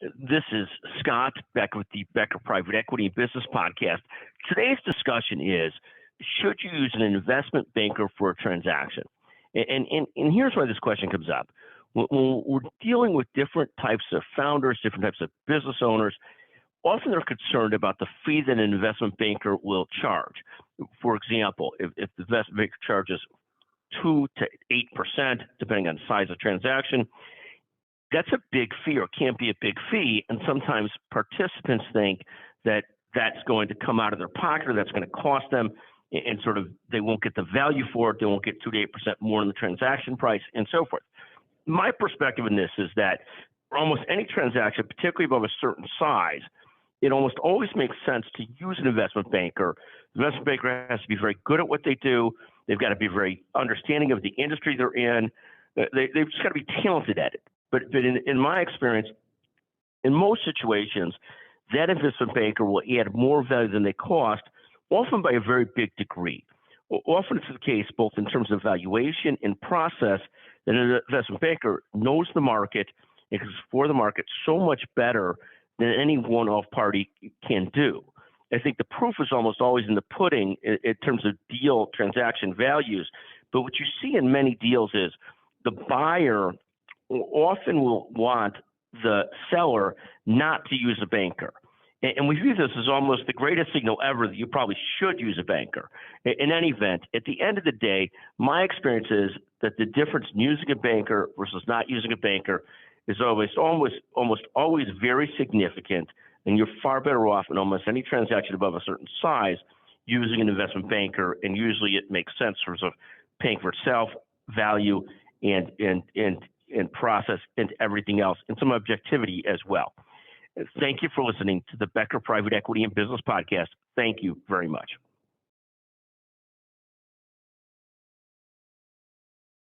This is Scott Becker with the Becker Private Equity and Business Podcast. Today's discussion is, should you use an investment banker for a transaction? And here's why this question comes up. When we're dealing with different types of founders, different types of business owners, often they're concerned about the fee that an investment banker will charge. For example, if the investment banker charges 2 to 8%, depending on the size of the transaction, that's a big fee, or can be a big fee, and sometimes participants think that that's going to come out of their pocket, or that's going to cost them, and sort of they won't get the value for it. They won't get 2 to 8% more in the transaction price, and so forth. My perspective in this is that for almost any transaction, particularly above a certain size, it almost always makes sense to use an investment banker. The investment banker has to be very good at what they do. They've got to be very understanding of the industry they're in. They've just got to be talented at it. But in my experience, in most situations, that investment banker will add more value than they cost, often by a very big degree. Often it's the case both in terms of valuation and process that an investment banker knows the market and is for the market so much better than any one-off party can do. I think the proof is almost always in the pudding in terms of deal transaction values. But what you see in many deals is the buyer often will want the seller not to use a banker. And we view this as almost the greatest signal ever that you probably should use a banker. In any event, at the end of the day, my experience is that the difference in using a banker versus not using a banker is almost always very significant, and you're far better off in almost any transaction above a certain size using an investment banker, and usually it makes sense for sort of paying for itself, value, and process, and everything else, and some objectivity as well. Thank you for listening to the Becker Private Equity and Business Podcast. Thank you very much.